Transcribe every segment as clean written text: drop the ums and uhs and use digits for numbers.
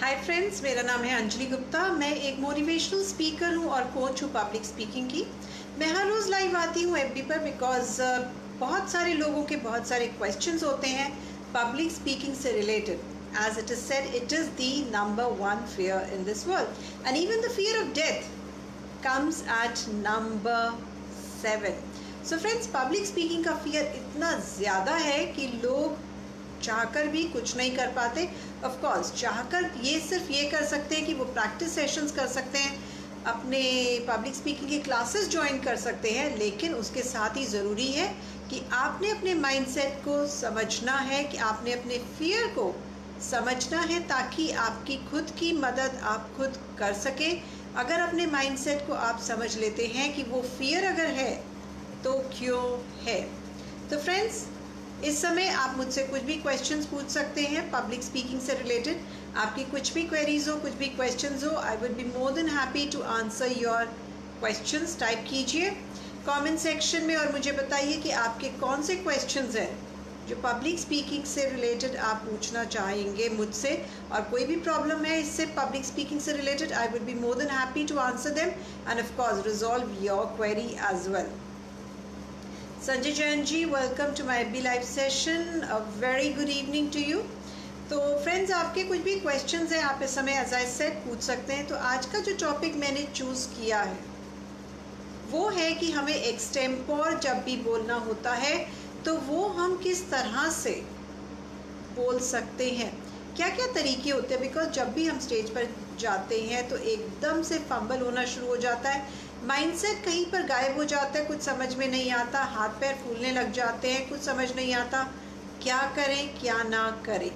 Hi friends, मेरा नाम है अंजलि गुप्ता। मैं एक मोटिवेशनल स्पीकर हूँ और कोच हूँ पब्लिक स्पीकिंग की। मैं हर रोज़ लाइव आती हूँ एफबी पर बिकॉज बहुत सारे लोगों के बहुत सारे क्वेश्चंस होते हैं पब्लिक स्पीकिंग से related. As it is said, it is the number one fear in this world, and even the fear of death comes at number 7. So friends, public speaking का fear इतना ज़्यादा है कि लोग चाहकर भी कुछ नहीं कर पाते। ऑफ कोर्स चाहकर ये सिर्फ ये कर सकते हैं कि वो प्रैक्टिस सेशंस कर सकते हैं, अपने पब्लिक स्पीकिंग की क्लासेस ज्वाइन कर सकते हैं, लेकिन उसके साथ ही ज़रूरी है कि आपने अपने माइंडसेट को समझना है, कि आपने अपने फियर को समझना है ताकि आपकी खुद की मदद आप खुद कर सकें। अगर अपने माइंडसेट को आप समझ लेते हैं कि वो फियर अगर है तो क्यों है। तो फ्रेंड्स, इस समय आप मुझसे कुछ भी क्वेश्चंस पूछ सकते हैं पब्लिक स्पीकिंग से रिलेटेड। आपकी कुछ भी क्वेरीज हो, कुछ भी क्वेश्चंस हो, I would be more than happy to answer your questions. Type कीजिए कमेंट सेक्शन में और मुझे बताइए कि आपके कौन से क्वेश्चंस हैं जो पब्लिक स्पीकिंग से रिलेटेड आप पूछना चाहेंगे मुझसे। और कोई भी प्रॉब्लम है इससे पब्लिक स्पीकिंग से related, I would be more than happy to answer them and of course resolve your query as well. Sanjay Jain ji, welcome to my B live session. A very good evening to you. तो friends, आपके कुछ भी questions हैं आप इस समय as I said पूछ सकते हैं। तो आज का जो टॉपिक मैंने चूज़ किया है वो है कि हमें एक्सटेम्पोर जब भी बोलना होता है तो वो हम किस तरह से बोल सकते हैं, क्या क्या तरीके होते हैं। बिकॉज जब भी हम स्टेज पर जाते हैं तो एकदम से फंबल होना शुरू हो जाता है, माइंडसेट कहीं पर गायब हो जाता है, कुछ समझ में नहीं आता, हाथ पैर फूलने लग जाते हैं, कुछ समझ नहीं आता क्या करें क्या ना करें।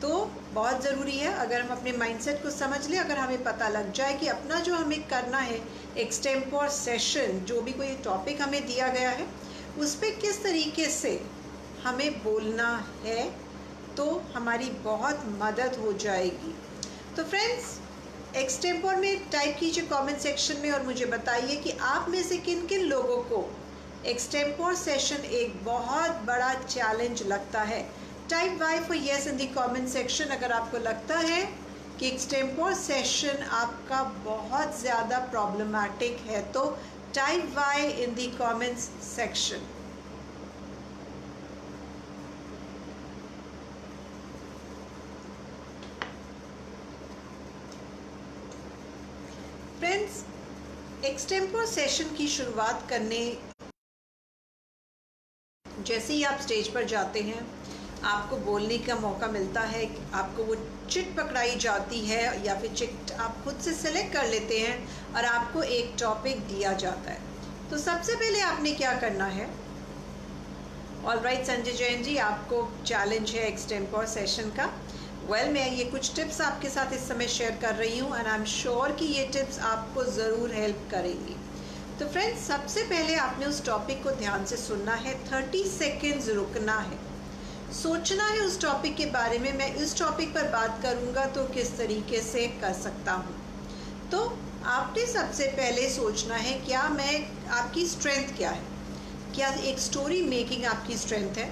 तो बहुत ज़रूरी है अगर हम अपने माइंडसेट को समझ लें, अगर हमें पता लग जाए कि अपना जो हमें करना है एक्सटेम्पोर सेशन, जो भी कोई टॉपिक हमें दिया गया है उस पर किस तरीके से हमें बोलना है, तो हमारी बहुत मदद हो जाएगी। तो फ्रेंड्स, एक्सटेम्पोर में टाइप कीजिए कमेंट सेक्शन में और मुझे बताइए कि आप में से किन किन लोगों को एक्सटेम्पोर सेशन एक बहुत बड़ा चैलेंज लगता है। Type Y for yes in the comment section अगर आपको लगता है कि एक्सटेम्पोर सेशन आपका बहुत ज़्यादा प्रॉब्लमैटिक है, तो type Y in the comments section. Friends, extempore session की शुरुआत करने जैसे ही आप स्टेज पर जाते हैं, आपको बोलने का मौका मिलता है, आपको वो चिट पकड़ाई जाती है या फिर चिट आप खुद से सेलेक्ट कर लेते हैं और आपको एक टॉपिक दिया जाता है। तो सबसे पहले आपने क्या करना है। ऑलराइट संजय जैन जी, आपको चैलेंज है एक्सटेम्पोर सेशन का। मैं ये कुछ टिप्स आपके साथ इस समय शेयर कर रही हूँ एंड आई एम श्योर कि ये टिप्स आपको ज़रूर हेल्प करेंगी। तो फ्रेंड्स, सबसे पहले आपने उस टॉपिक को ध्यान से सुनना है, 30 सेकेंड्स रुकना है, सोचना है उस टॉपिक के बारे में। मैं इस टॉपिक पर बात करूँगा तो किस तरीके से कर सकता हूँ। तो आपने सबसे पहले सोचना है क्या मैं आपकी स्ट्रेंथ क्या है, क्या एक स्टोरी मेकिंग आपकी स्ट्रेंथ है,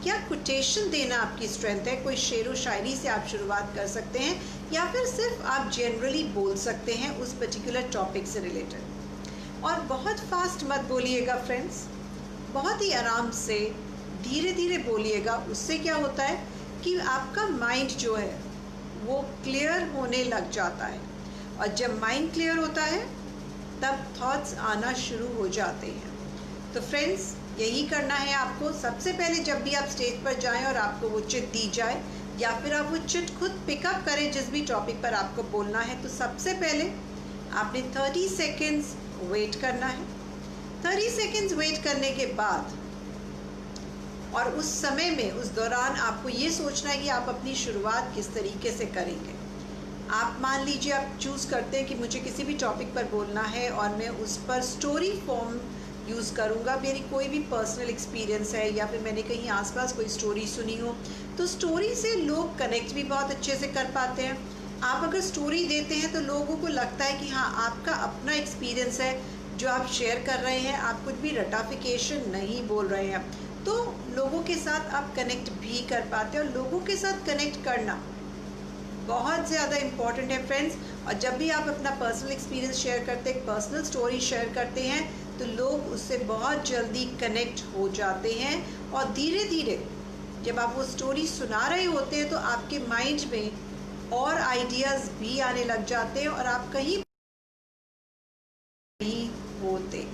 क्या कोटेशन देना आपकी स्ट्रेंथ है, कोई शेर व शायरी से आप शुरुआत कर सकते हैं या फिर सिर्फ आप जनरली बोल सकते हैं उस पर्टिकुलर टॉपिक से रिलेटेड। और बहुत फास्ट मत बोलिएगा फ्रेंड्स, बहुत ही आराम से धीरे धीरे बोलिएगा। उससे क्या होता है कि आपका माइंड जो है वो क्लियर होने लग जाता है, और जब माइंड क्लियर होता है तब थॉट्स आना शुरू हो जाते हैं। तो फ्रेंड्स, यही करना है आपको। सबसे पहले जब भी आप स्टेज पर जाएं और आपको वो चिट दी जाए या फिर आप वो चिट खुद पिकअप करें जिस भी टॉपिक पर आपको बोलना है, तो सबसे पहले आपने 30 सेकेंड्स वेट करना है। 30 सेकेंड्स वेट करने के बाद और उस समय में, उस दौरान आपको ये सोचना है कि आप अपनी शुरुआत किस तरीके से करेंगे। आप मान लीजिए आप चूज़ करते हैं कि मुझे किसी भी टॉपिक पर बोलना है और मैं उस पर स्टोरी फॉर्म यूज़ करूँगा। मेरी कोई भी पर्सनल एक्सपीरियंस है या फिर मैंने कहीं आसपास कोई स्टोरी सुनी हो, तो स्टोरी से लोग कनेक्ट भी बहुत अच्छे से कर पाते हैं। आप अगर स्टोरी देते हैं तो लोगों को लगता है कि हाँ, आपका अपना एक्सपीरियंस है जो आप शेयर कर रहे हैं, आप कुछ भी रटाफिकेशन नहीं बोल रहे हैं, तो लोगों के साथ आप कनेक्ट भी कर पाते हैं। और लोगों के साथ कनेक्ट करना बहुत ज़्यादा इम्पॉर्टेंट है फ्रेंड्स। और जब भी आप अपना पर्सनल एक्सपीरियंस शेयर करते हैं, एक पर्सनल स्टोरी शेयर करते हैं, तो लोग उससे बहुत जल्दी कनेक्ट हो जाते हैं। और धीरे धीरे जब आप वो स्टोरी सुना रहे होते हैं तो आपके माइंड में और आइडियाज़ भी आने लग जाते हैं और आप कहीं नहीं होते।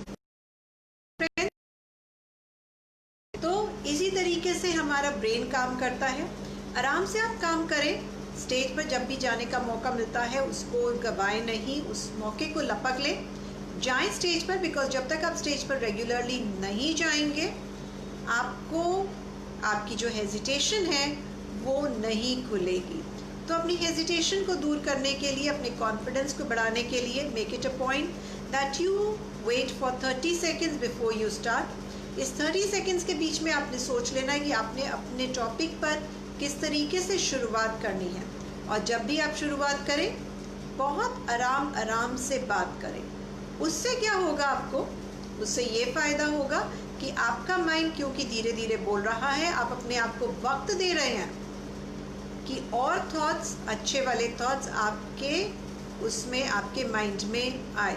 तो इसी तरीके से हमारा ब्रेन काम करता है। आराम से आप काम करें। स्टेज पर जब भी जाने का मौका मिलता है उसको गवाएं नहीं, उस मौके को लपक लें। जाएं स्टेज पर, बिकॉज जब तक आप स्टेज पर रेगुलरली नहीं जाएंगे आपको आपकी जो हेजिटेशन है वो नहीं खुलेगी। तो अपनी हेजिटेशन को दूर करने के लिए, अपने कॉन्फिडेंस को बढ़ाने के लिए, make it a point that you wait for 30 seconds before you start. इस 30 सेकेंड्स के बीच में आपने सोच लेना है कि आपने अपने टॉपिक पर किस तरीके से शुरुआत करनी है। और जब भी आप शुरुआत करें बहुत आराम आराम से बात करें। उससे क्या होगा आपको, उससे ये फ़ायदा होगा कि आपका माइंड क्योंकि धीरे धीरे बोल रहा है, आप अपने आप को वक्त दे रहे हैं कि और थॉट्स, अच्छे वाले थॉट्स आपके उसमें आपके माइंड में आए।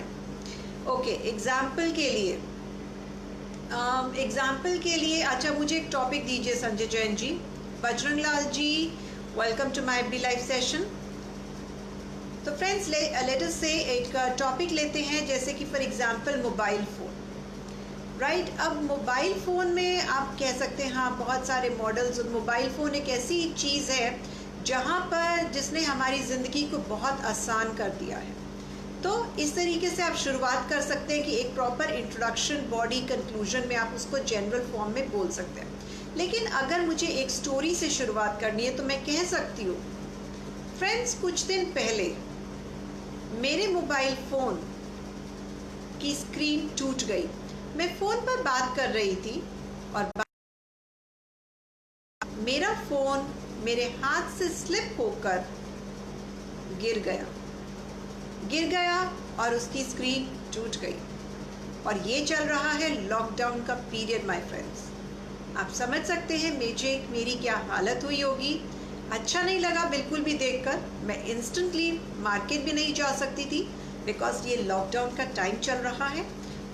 ओके, एग्जाम्पल के लिए अच्छा मुझे एक टॉपिक दीजिए Sanjay Jain ji. Bajrang Lal ji, welcome to my B live session. तो फ्रेंड्स लेट अस से एक टॉपिक लेते हैं, जैसे कि for example mobile phone. Right, अब मोबाइल फ़ोन में आप कह सकते हैं हाँ बहुत सारे मॉडल्स। और मोबाइल फ़ोन एक ऐसी चीज़ है जहाँ पर जिसने हमारी ज़िंदगी को बहुत आसान कर दिया है। तो इस तरीके से आप शुरुआत कर सकते हैं कि एक प्रॉपर इंट्रोडक्शन, बॉडी, कंक्लूजन में आप उसको जनरल फॉर्म में बोल सकते हैं। लेकिन अगर मुझे एक स्टोरी से शुरुआत करनी है तो मैं कह सकती हूँ फ्रेंड्स, कुछ दिन पहले मेरे मोबाइल फ़ोन की स्क्रीन टूट गई। मैं फ़ोन पर बात कर रही थी और मेरा फ़ोन मेरे हाथ से स्लिप होकर गिर गया और उसकी स्क्रीन टूट गई। और ये चल रहा है लॉकडाउन का पीरियड माय फ्रेंड्स। आप समझ सकते हैं मेरी क्या हालत हुई होगी। अच्छा नहीं लगा बिल्कुल भी देखकर। मैं इंस्टेंटली मार्केट भी नहीं जा सकती थी बिकॉज ये लॉकडाउन का टाइम चल रहा है।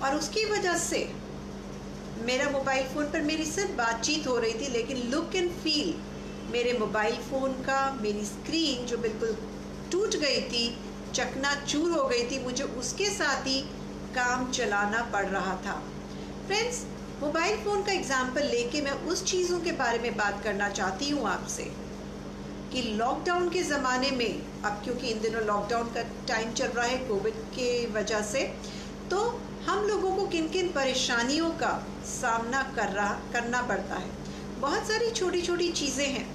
और उसकी वजह से मेरा मोबाइल फ़ोन पर मेरी सिर्फ बातचीत हो रही थी, लेकिन लुक एंड फील मेरे मोबाइल फ़ोन का, मेरी स्क्रीन जो बिल्कुल टूट गई थी, चकनाचूर हो गई थी, मुझे उसके साथ ही काम चलाना पड़ रहा था। फ्रेंड्स, मोबाइल फ़ोन का एग्जाम्पल लेके मैं उस चीज़ों के बारे में बात करना चाहती हूँ आपसे कि लॉकडाउन के ज़माने में, अब क्योंकि इन दिनों लॉकडाउन का टाइम चल रहा है कोविड के वजह से, तो हम लोगों को किन किन परेशानियों का सामना करना पड़ता है। बहुत सारी छोटी छोटी चीज़ें हैं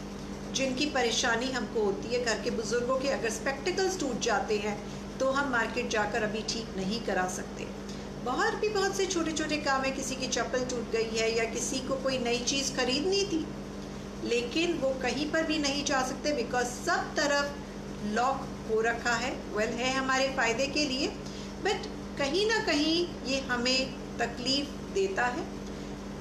जिनकी परेशानी हमको होती है। घर के बुज़ुर्गों के अगर स्पेक्टिकल्स टूट जाते हैं तो हम मार्केट जाकर अभी ठीक नहीं करा सकते। बहुत से छोटे छोटे काम है, किसी की चप्पल टूट गई है या किसी को कोई नई चीज़ खरीदनी थी, लेकिन वो कहीं पर भी नहीं जा सकते बिकॉज सब तरफ लॉक हो रखा है। है हमारे फ़ायदे के लिए, बट कहीं ना कहीं ये हमें तकलीफ़ देता है।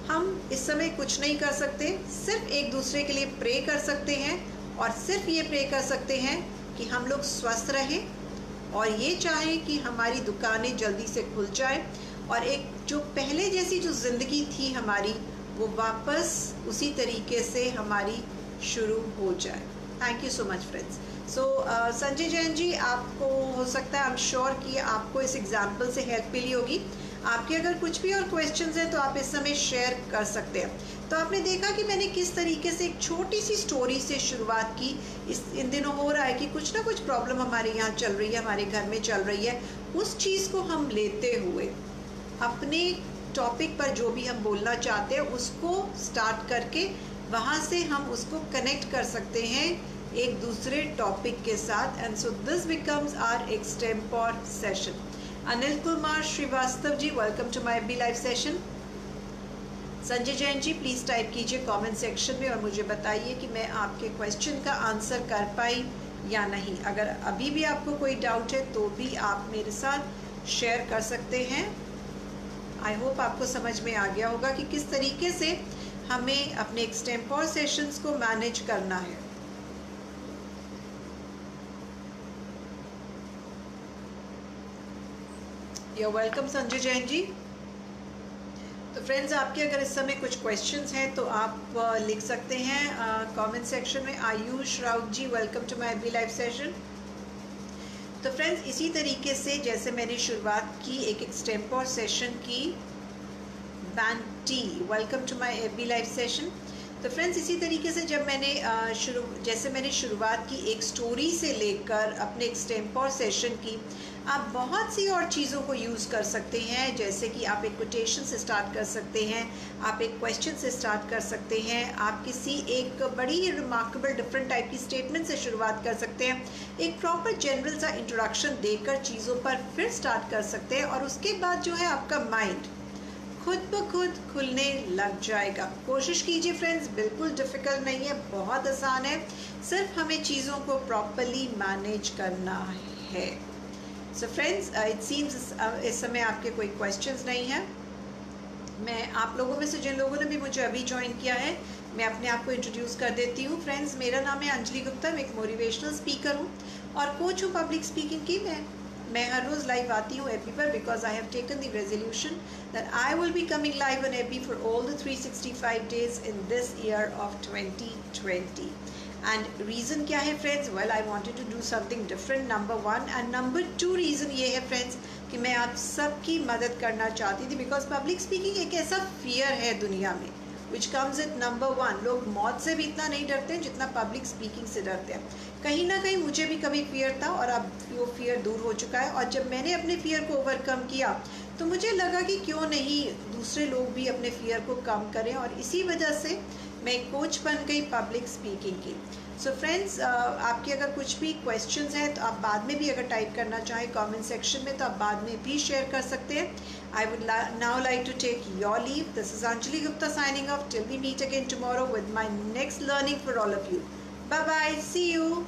हम इस समय कुछ नहीं कर सकते, सिर्फ एक दूसरे के लिए प्रे कर सकते हैं और सिर्फ ये प्रे कर सकते हैं कि हम लोग स्वस्थ रहें और ये चाहें कि हमारी दुकानें जल्दी से खुल जाए और एक जो पहले जैसी जो ज़िंदगी थी हमारी, वो वापस उसी तरीके से हमारी शुरू हो जाए। Thank you so much friends. So Sanjay Jain ji, आपको हो सकता है, आई एम श्योर कि आपको इस एग्जाम्पल से हेल्प मिली होगी। आपके अगर कुछ भी और क्वेश्चंस हैं तो आप इस समय शेयर कर सकते हैं। तो आपने देखा कि मैंने किस तरीके से एक छोटी सी स्टोरी से शुरुआत की। इन दिनों हो रहा है कि कुछ ना कुछ प्रॉब्लम हमारे यहाँ चल रही है, हमारे घर में चल रही है। उस चीज़ को हम लेते हुए अपने टॉपिक पर जो भी हम बोलना चाहते हैं उसको स्टार्ट करके वहाँ से हम उसको कनेक्ट कर सकते हैं एक दूसरे टॉपिक के साथ। And so this becomes our extempore session. Anil Kumar Shrivastava ji, welcome to my B live session. Sanjay Jain ji, please type कीजिए कमेंट सेक्शन में और मुझे बताइए कि मैं आपके क्वेश्चन का आंसर कर पाई या नहीं। अगर अभी भी आपको कोई डाउट है तो भी आप मेरे साथ शेयर कर सकते हैं। आई होप आपको समझ में आ गया होगा कि किस तरीके से हमें अपने एक्सटेम्पोर सेशंस को मैनेज करना है। You're welcome संजय जैन जी। तो फ्रेंड्स, आपके अगर इस समय कुछ क्वेश्चंस हैं तो आप लिख सकते हैं कमेंट सेक्शन में। Ayush Raut ji, welcome to my FB live session. तो फ्रेंड्स, इसी तरीके से जैसे मैंने शुरुआत की एक एक्सटेम्पोर सेशन की, Bunty, welcome to my FB live session. तो फ्रेंड्स, इसी तरीके से जब मैंने शुरुआत की एक स्टोरी से लेकर अपने एक्सटेम्पोर सेशन की, आप बहुत सी और चीज़ों को यूज़ कर सकते हैं। जैसे कि आप एक कोटेशन से स्टार्ट कर सकते हैं, आप एक क्वेश्चन से स्टार्ट कर सकते हैं, आप किसी एक बड़ी रिमार्केबल डिफरेंट टाइप की स्टेटमेंट से शुरुआत कर सकते हैं, एक प्रॉपर जनरल सा इंट्रोडक्शन देकर चीज़ों पर फिर स्टार्ट कर सकते हैं, और उसके बाद जो है आपका माइंड खुद ब खुद खुलने लग जाएगा। कोशिश कीजिए फ्रेंड्स, बिल्कुल डिफ़िकल्ट नहीं है, बहुत आसान है, सिर्फ हमें चीज़ों को प्रॉपरली मैनेज करना है। सो फ्रेंड्स, इट सीम्स इस समय आपके कोई क्वेश्चंस नहीं हैं। मैं आप लोगों में से जिन लोगों ने भी मुझे अभी ज्वाइन किया है, मैं अपने आप को इंट्रोड्यूस कर देती हूँ। फ्रेंड्स, मेरा नाम है अंजलि गुप्ता, मैं एक मोटिवेशनल स्पीकर हूँ और कोच हूँ पब्लिक स्पीकिंग की। मैं हर रोज़ लाइव आती हूँ एफबी पर, because I have taken the resolution that I will be coming live on FB for all the 365 days in this year of 2020। And reason क्या है friends? Well, I wanted to do something different, number 1, and number 2 reason ये है friends कि मैं आप सबकी मदद करना चाहती थी, बिकॉज पब्लिक स्पीकिंग एक ऐसा फियर है दुनिया में विच कम्स एट नंबर 1। लोग मौत से भी इतना नहीं डरते हैं जितना पब्लिक स्पीकिंग से डरते हैं। कहीं ना कहीं मुझे भी कभी फियर था और अब वो फियर दूर हो चुका है, और जब मैंने अपने फियर को ओवरकम किया तो मुझे लगा कि क्यों नहीं दूसरे लोग भी अपने फियर को कम करें, और इसी वजह से मैं कोच बन गई पब्लिक स्पीकिंग की। सो फ्रेंड्स, आपके अगर कुछ भी क्वेश्चंस हैं तो आप बाद में भी अगर टाइप करना चाहें कमेंट सेक्शन में, तो आप बाद में भी शेयर कर सकते हैं। I would now like to take your leave. This is Anjali Gupta signing off till we meet again tomorrow with my next learning for all of you. Bye bye, see you.